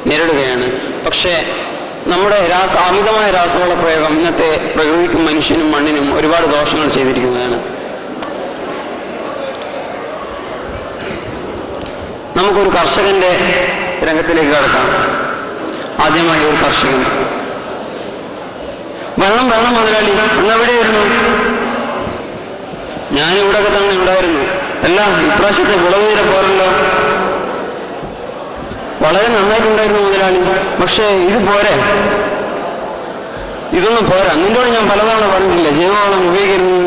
നേരിടുകയാണ്. പക്ഷേ നമ്മുടെ അമിതമായ രാസവള പ്രയോഗം ഇന്നത്തെ പ്രകൃതിക്കും മനുഷ്യനും മണ്ണിനും ഒരുപാട് ദോഷങ്ങൾ ചെയ്തിരിക്കുന്നതാണ്. നമുക്കൊരു കർഷകന്റെ രംഗത്തിലേക്ക് കടക്കാം. ആദ്യമായി ഒരു കർഷകൻ. വെള്ളം മുതലാളി അന്നെവിടെയായിരുന്നു? ഞാനിവിടെയൊക്കെ തന്നെ ഉണ്ടായിരുന്നു. അല്ല, ഇപ്രാവശ്യത്തെ വിളവ് തീരെ പോരല്ലോ. വളരെ നന്നായിട്ടുണ്ടായിരുന്നു മുതലാളി, പക്ഷേ ഇത് പോരെ, ഇതൊന്നും പോരാ. നിന്നോട് ഞാൻ പലതവണ പറഞ്ഞിട്ടില്ല ജൈവവളം ഉപയോഗിക്കരുത്.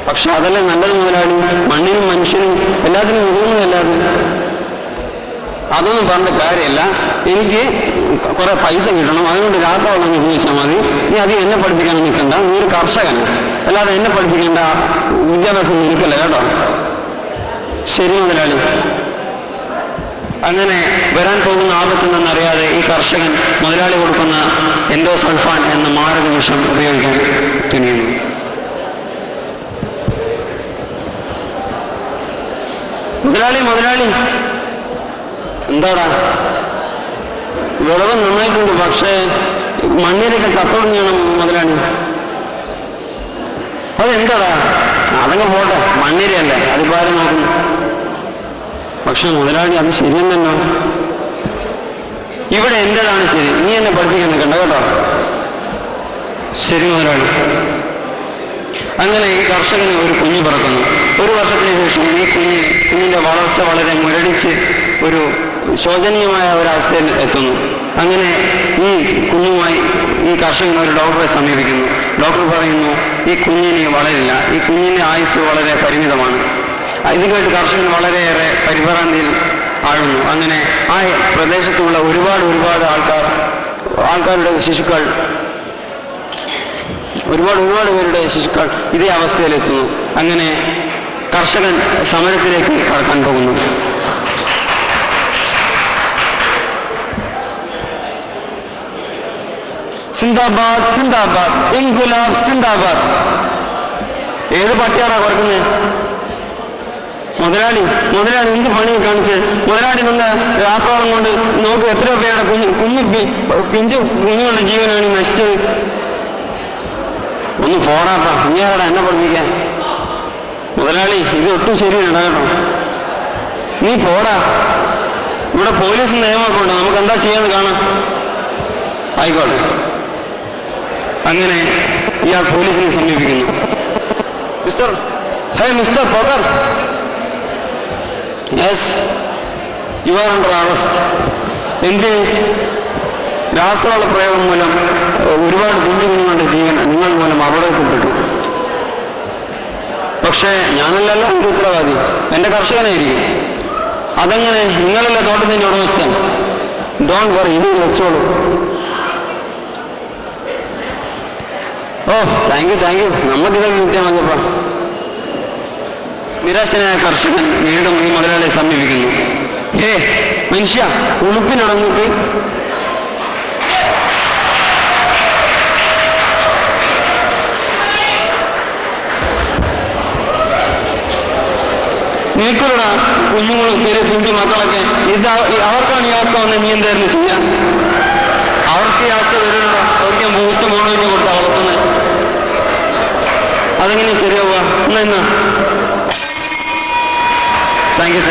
പക്ഷെ അതല്ലേ നല്ലത് മുതലാളി, മണ്ണിനും മനുഷ്യനും എല്ലാത്തിനും ഉതകുന്നതല്ലാതെ. അതൊന്നും പറഞ്ഞ കാര്യമില്ല, എനിക്ക് കുറെ പൈസ കിട്ടണം, അതുകൊണ്ട് രാസവളം ഉപയോഗിച്ചാൽ മതി. നീ അത് എന്നെ പഠിപ്പിക്കാൻ നിൽക്കണ്ട, നീ ഒരു കർഷകൻ, അല്ലാതെ എന്നെ പഠിപ്പിക്കേണ്ട വിദ്യാഭ്യാസം നിൽക്കല്ല കേട്ടോ. ശരി മുതലാളി. അങ്ങനെ വരാൻ പോകുന്ന ആപത്തെന്നറിയാതെ ഈ കർഷകൻ മുതലാളി കൊടുക്കുന്ന എൻഡോസൾഫാൻ എന്ന മാരക വിഷം ഉപയോഗിക്കാൻ തുനിയുന്നു. മുതലാളി എന്താടാ? വിളവ് നന്നായിട്ടുണ്ട്, പക്ഷേ മണ്ണിലൊക്കെ ചത്തൊടുങ്ങിയാണ് മുതലാളി. അതെന്താടാ? അതങ്ങ് പോട്ടെ, മണ്ണിരയല്ലേ, അതിപ്പോ ആരും നോക്കുന്നു. പക്ഷെ മുതലാളി അത് ശരിയെന്നല്ലോ. ഇവിടെ എന്റേതാണ് ശരി, നീ എന്നെ പഠിപ്പിക്കാൻ നിൽക്കണ്ട കേട്ടോ. ശരി മുതലാളി. അങ്ങനെ ഈ കർഷകന് ഒരു കുഞ്ഞ് പിറക്കുന്നു. ഒരു വർഷത്തിന് ശേഷം ഈ കുഞ്ഞിന്റെ വളർച്ച വളരെ മുരടിച്ച് ഒരു ശോചനീയമായ ഒരവസ്ഥയിൽ എത്തുന്നു. അങ്ങനെ ഈ കുഞ്ഞുമായി ഈ കർഷകൻ ഒരു ഡോക്ടറെ സമീപിക്കുന്നു. ഡോക്ടർ പറയുന്നു, ഈ കുഞ്ഞിന് വളരില്ല, ഈ കുഞ്ഞിന്റെ ആയുസ് വളരെ പരിമിതമാണ്. ഇത് കേട്ട് കർഷകൻ വളരെയേറെ പരിഭ്രാന്തിയിൽ ആഴുന്നു. അങ്ങനെ ആ പ്രദേശത്തുള്ള ഒരുപാട് ആൾക്കാരുടെ ശിശുക്കൾ, ഒരുപാട് പേരുടെ ശിശുക്കൾ ഇതേ അവസ്ഥയിലെത്തുന്നു. അങ്ങനെ കർഷകൻ സമരത്തിലേക്ക് കടക്കാൻ പോകുന്നു. സിന്ദാബാദ് സിന്ദാബാദ്, ഇൻകുലാബ് സിന്ദാബാദ്. ഏത് പട്ടിയാടാ കുറക്കുന്നത്? മുതലാളി എന്ത് പണി കാണിച്ച്? മുതലാളി വന്ന രാസവളം കൊണ്ട് നോക്ക് എത്രയോ പേരുടെ പിഞ്ചു കുഞ്ഞുങ്ങളുടെ ജീവനാണ് നശിച്ചത്. ഒന്ന് പോടാപ്പാ, ഇങ്ങനെയാടാ എന്നെ പഠിപ്പിക്കാൻ? മുതലാളി ഇത് ഒട്ടും ശരിയാണ് കേട്ടോ, നീ പോടാ. ഇവിടെ പോലീസ് നിയമമൊക്കെ ഉണ്ട്, നമുക്ക് എന്താ ചെയ്യാന്ന് കാണാം. ആയിക്കോട്ടെ. അങ്ങനെ ഇയാൾ പോലീസിനെ സമീപിക്കുന്നു. Mister Pokker, yes, you are under arrest. എന്ത്? രാസവള പ്രയോഗം മൂലം ഒരുപാട് കുഞ്ഞുങ്ങളുടെ ജീവൻ നിങ്ങൾ മൂലം അപകടത്തിൽപ്പെട്ടു. പക്ഷേ ഞാനല്ലല്ലോ എൻ്റെ ഉത്തരവാദി, എൻ്റെ കർഷകനായിരിക്കും. അതെങ്ങനെ? നിങ്ങളല്ല തോട്ടത്തിൻ്റെ ഉടമസ്ഥൻ. ഡോണ്ട് വറി, ഇത് വെച്ചോളൂ. ഓ താങ്ക് യു, നമുക്കിതൊക്കെ കിട്ടിയാൽ മതിയപ്പാ. നിരാശനായ കർഷകൻ വീണ്ടും ഈ മുതലാളിയെ സമീപിക്കുന്നു. ഹേ മനുഷ്യ, ഉളുപ്പിനുടങ്ങിട്ട് നീക്കൂടാ. കുഞ്ഞുങ്ങളും ചെറിയ കുഞ്ഞു മക്കളൊക്കെ ഇത് അവർക്കാണ് ഈ അവസ്ഥ വന്ന് നീ എന്തായിരുന്നു ചെയ്യാൻ? അവർക്ക് ഈ അവസ്ഥ വരുന്നുണ്ടോ? അവർക്ക് ബൂസ്റ്റ് മോണോവിന് കൊടുത്താ വളർത്തുന്നത്. അതെങ്ങനെ ശരിയാവുക? എന്നാ താങ്ക് യു